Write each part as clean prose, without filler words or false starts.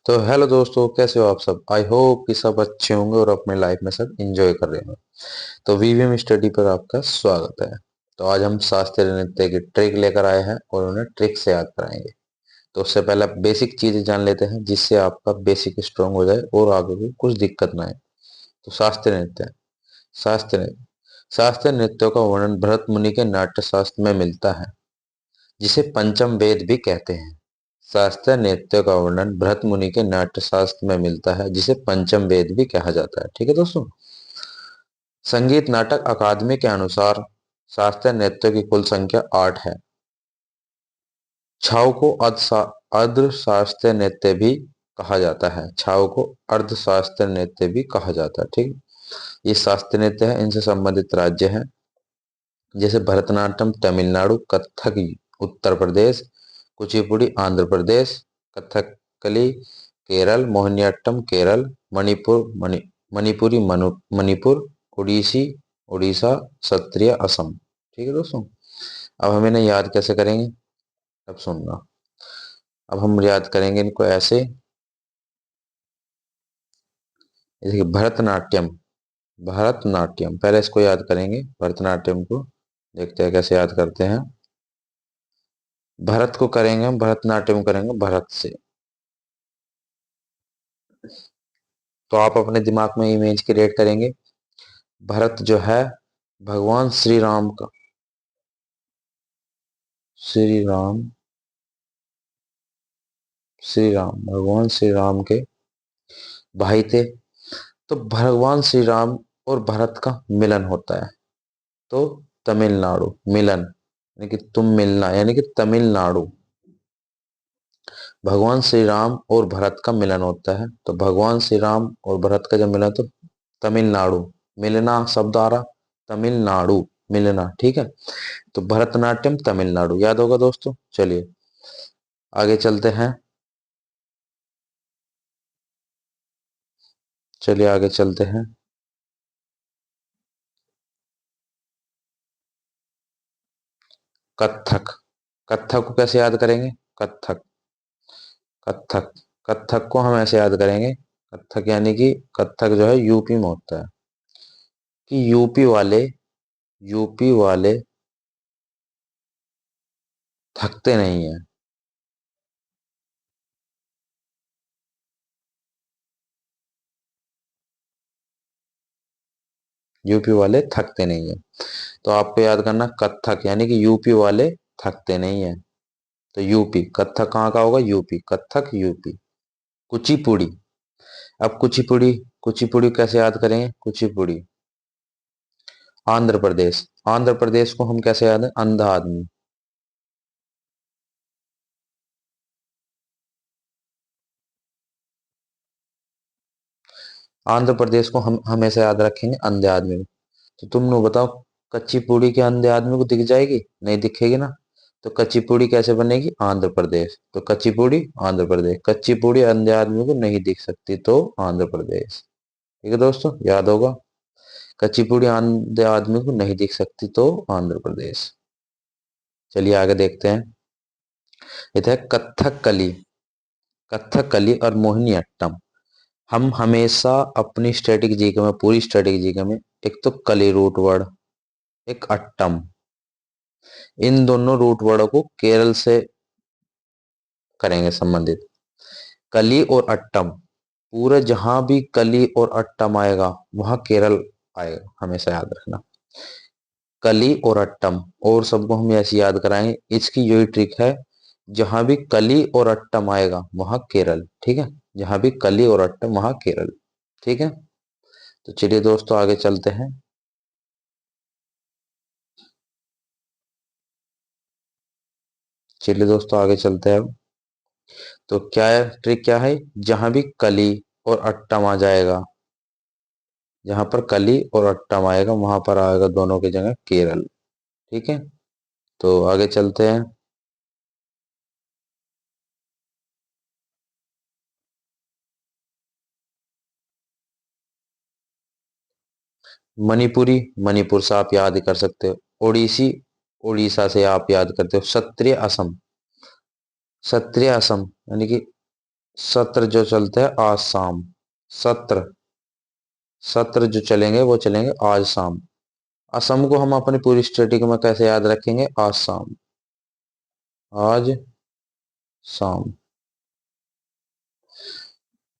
तो हेलो दोस्तों, कैसे हो आप सब। आई होप कि सब अच्छे होंगे और अपने लाइफ में सब एंजॉय कर रहे होंगे। तो वीवीएम स्टडी पर आपका स्वागत है। तो आज हम शास्त्रीय नृत्य की ट्रिक लेकर आए हैं और उन्हें ट्रिक से याद कराएंगे। तो उससे पहले बेसिक चीजें जान लेते हैं जिससे आपका बेसिक स्ट्रांग हो जाए और आगे भी कुछ दिक्कत ना आए। तो शास्त्रीय नृत्य। शास्त्रीय नृत्य शास्त्रीय नृत्यों का वर्णन भरत मुनि के नाट्य शास्त्र में मिलता है, जिसे पंचम वेद भी कहते हैं। शास्त्रीय नृत्य का वर्णन भरत मुनि के नाट्य शास्त्र में मिलता है, जिसे पंचम वेद भी कहा जाता है। ठीक है दोस्तों। संगीत नाटक अकादमी के अनुसार शास्त्रीय नृत्य की कुल संख्या 8 है। छाव को अर्ध शास्त्रीय नृत्य भी कहा जाता है। छाव को अर्ध शास्त्रीय नृत्य भी कहा जाता है। ठीक। ये शास्त्रीय नृत्य है, इनसे संबंधित राज्य हैं जैसे भरतनाट्यम तमिलनाडु, कथक उत्तर प्रदेश, कुचिपुड़ी आंध्र प्रदेश, कथकली केरल, मोहिनीअट्टम केरल, मणिपुरी मणिपुर, ओडिसी उड़ीसा, सत्रिय असम। ठीक है दोस्तों। अब हम इन्हें याद कैसे करेंगे, अब सुनना। अब हम याद करेंगे इनको ऐसे। जैसे कि भरतनाट्यम। भरतनाट्यम पहले इसको याद करेंगे, भरतनाट्यम को। देखते हैं कैसे याद करते हैं। भरत को करेंगे हम, भरतनाट्यम करेंगे भरत से। तो आप अपने दिमाग में इमेज क्रिएट करेंगे। भरत जो है भगवान श्री राम का, श्री राम, श्री राम भगवान श्री राम के भाई थे। तो भगवान श्री राम और भरत का मिलन होता है। तो तमिलनाडु मिलन यानी कि तुम मिलना, यानी कि तमिलनाडु। भगवान श्री राम और भरत का मिलन होता है, तो भगवान श्री राम और भरत का जब मिलन तो तमिलनाडु। मिलना शब्द आ रहा, तमिलनाडु मिलना। ठीक है। तो भरतनाट्यम तमिलनाडु याद होगा दोस्तों। चलिए आगे चलते हैं। चलिए आगे चलते हैं। कथक। कथक को कैसे याद करेंगे। कथक, कथक, कथक को हम ऐसे याद करेंगे। कथक यानी कि कथक जो है यूपी में होता है। कि यूपी वाले थकते नहीं है। यूपी वाले थकते नहीं है। तो आपको याद करना कथक यानी कि यूपी वाले थकते नहीं है। तो यूपी, कथक कहाँ का होगा, यूपी, कथक यूपी। कुचिपुड़ी। अब कुचिपुड़ी, कुचिपुड़ी कैसे याद करेंगे। कुचिपुड़ी आंध्र प्रदेश। आंध्र प्रदेश को हम कैसे याद है, अंधा आदमी। आंध्र प्रदेश को हम हमेशा याद रखेंगे अंधे आदमी को। तो तुम लोग बताओ, कच्ची पूड़ी के अंधे आदमी को दिख जाएगी, नहीं दिखेगी ना। तो कच्ची पूड़ी कैसे बनेगी, आंध्र प्रदेश। तो कच्ची पूड़ी आंध्र प्रदेश, कच्ची पूड़ी अंधे आदमी को नहीं दिख सकती तो आंध्र प्रदेश। ठीक है दोस्तों, याद होगा। कच्ची पूड़ी अंधे आदमी को नहीं दिख सकती तो आंध्र प्रदेश। चलिए आगे देखते हैं। ये है कथकली। कथकली और मोहिनी अट्टम। हम हमेशा अपनी स्टैटिक जीके में, पूरी स्टैटिक जीके में, एक तो कली रूट वर्ड, एक अट्टम, इन दोनों रूट वर्डों को केरल से करेंगे संबंधित। कली और अट्टम, पूरे जहां भी कली और अट्टम आएगा वहां केरल आएगा, हमेशा याद रखना। कली और अट्टम, और सबको हम ऐसे याद कराएंगे। इसकी यही ट्रिक है, जहां भी कली और अट्टम आएगा वहां केरल। ठीक है। जहां भी कली और अट्टम वहां केरल। ठीक है। तो चलिए दोस्तों आगे चलते हैं। चलिए दोस्तों आगे चलते हैं अब। तो क्या है, ट्रिक क्या है, जहां भी कली और अट्टम आ जाएगा, जहां पर कली और अट्टम आएगा वहां पर आएगा दोनों की जगह केरल। ठीक है। तो आगे चलते हैं। मणिपुरी, मणिपुर से आप याद ही कर सकते हो। ओडिसी, उड़ीसा से आप याद करते हो। क्षत्रिय असम, क्षत्रिय असम यानी कि सत्र जो चलते हैं आज शाम। सत्र, सत्र जो चलेंगे वो चलेंगे आज शाम। असम को हम अपनी पूरी स्टेटिक में कैसे याद रखेंगे? आज शाम, आज शाम।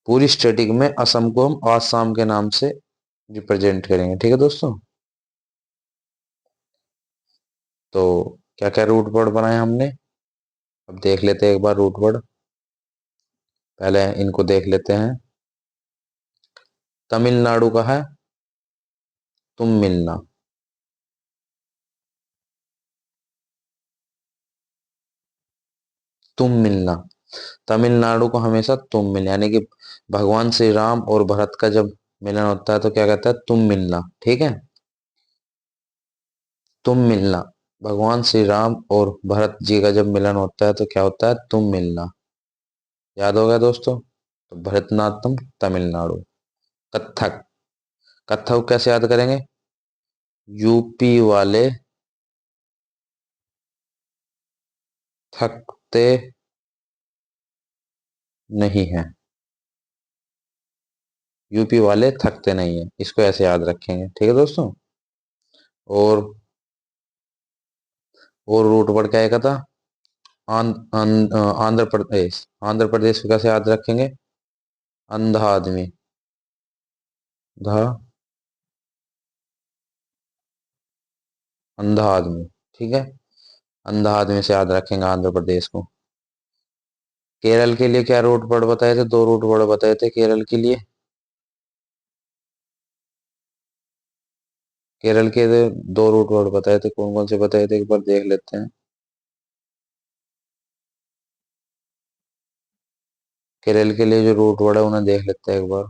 पूरी स्टेटिक में असम को हम आज शाम के नाम से रिप्रेजेंट करेंगे। ठीक है दोस्तों। तो क्या क्या रूट वर्ड बनाए हमने, अब देख लेते हैं एक बार रूट वर्ड। पहले इनको देख लेते हैं। तमिलनाडु का है तुम मिलना। तुम मिलना, तमिलनाडु को हमेशा तुम मिल, यानी कि भगवान श्री राम और भरत का जब मिलन होता है तो क्या कहता है? तुम मिलना। ठीक है, तुम मिलना। भगवान श्री राम और भरत जी का जब मिलन होता है तो क्या होता है? तुम मिलना। याद हो गया दोस्तों? तो भरतनाट्यम तमिलनाडु। कथक, कथक को कैसे याद करेंगे? यूपी वाले थकते नहीं है। यूपी वाले थकते नहीं है, इसको ऐसे याद रखेंगे। ठीक है दोस्तों। और रूट वर्ड क्या है था? आंध्र प्रदेश। आंध्र प्रदेश को कैसे याद रखेंगे? अंधा आदमी। धा, अंधा आदमी। ठीक है, अंधा आदमी से याद रखेंगे आंध्र प्रदेश को। केरल के लिए क्या रूट वर्ड बताए थे? दो रूट वर्ड बताए थे केरल के लिए। केरल के दो रूट वर्ड बताए थे, कौन कौन से बताए थे एक बार देख लेते हैं। केरल के लिए जो रूट वर्ड है उन्हें देख लेते हैं एक बार।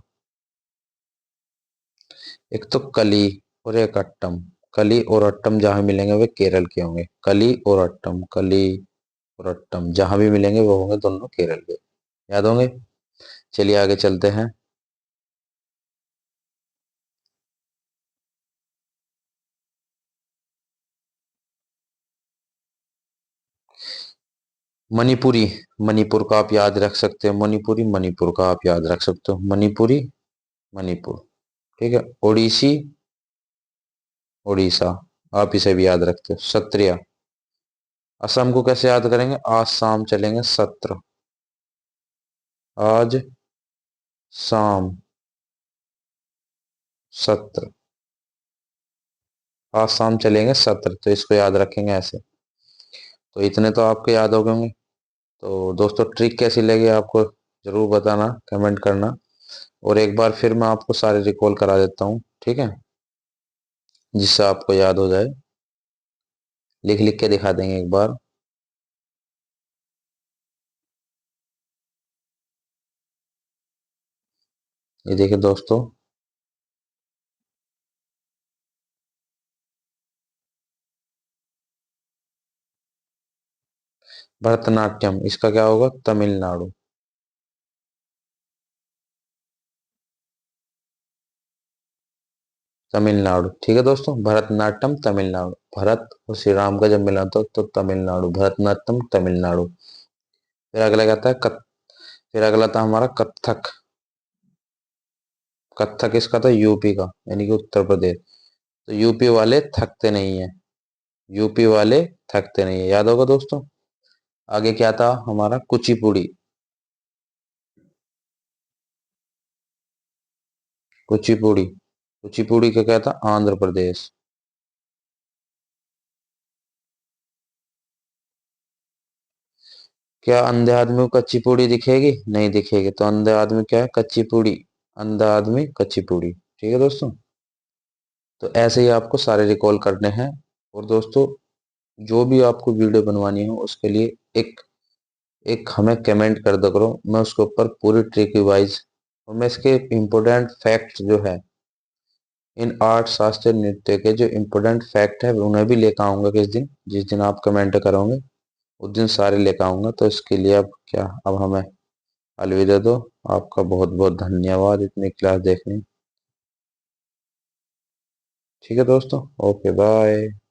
एक तो कली और एक अट्टम। कली और अट्टम जहां मिलेंगे वे केरल के होंगे। कली और अट्टम, कली और अट्टम जहां भी मिलेंगे वो होंगे दोनों केरल के। याद होंगे? चलिए आगे चलते हैं। मणिपुरी, मणिपुर का आप याद रख सकते हो। मणिपुरी, मणिपुर का आप याद रख सकते हो। मणिपुरी, मणिपुर। ठीक है। ओडिसी, उड़ीसा, आप इसे भी याद रखते हो। सत्रिया, असम को कैसे याद करेंगे? आज शाम चलेंगे सत्र। आज शाम सत्र, आज शाम चलेंगे सत्र, तो इसको याद रखेंगे ऐसे। तो इतने तो आपको याद हो गए होंगे। तो दोस्तों ट्रिक कैसी लगी आपको जरूर बताना, कमेंट करना। और एक बार फिर मैं आपको सारे रिकॉल करा देता हूँ। ठीक है, जिससे आपको याद हो जाए। लिख लिख के दिखा देंगे एक बार। ये देखिए दोस्तों, भरतनाट्यम, इसका क्या होगा? तमिलनाडु। तमिलनाडु। ठीक है दोस्तों, भरतनाट्यम तमिलनाडु। भरत और श्री राम का जब मिला था तो तमिलनाडु, भरतनाट्यम तमिलनाडु। फिर अगला कहता है फिर अगला था हमारा कथक। कथक किसका था? यूपी का, यानी कि उत्तर प्रदेश। तो यूपी वाले थकते नहीं है। यूपी वाले थकते नहीं है, याद होगा दोस्तों। आगे क्या था हमारा? कुचिपुड़ी। कुचिपुड़ी, कुचिपुड़ी का क्या था? आंध्र प्रदेश। क्या अंधे आदमी को कच्ची पूड़ी दिखेगी? नहीं दिखेगी। तो अंधे आदमी क्या है? कच्ची पूड़ी। अंधा आदमी कच्ची पूड़ी। ठीक है दोस्तों। तो ऐसे ही आपको सारे रिकॉल करने हैं। और दोस्तों जो भी आपको वीडियो बनवानी हो उसके लिए एक एक हमें कमेंट कर दो करो, मैं उसके ऊपर पूरी ट्रिक वाइज और मैं इसके इम्पोर्टेंट फैक्ट जो है, इन आर्ट शास्त्रीय नृत्य के जो इम्पोर्टेंट फैक्ट है उन्हें भी लेकर आऊंगा किस दिन, जिस दिन आप कमेंट करोगे उस दिन सारे लेकर आऊंगा। तो इसके लिए अब क्या, अब हमें अलविदा दो। आपका बहुत बहुत धन्यवाद इतनी क्लास देखने। ठीक है दोस्तों, ओके बाय।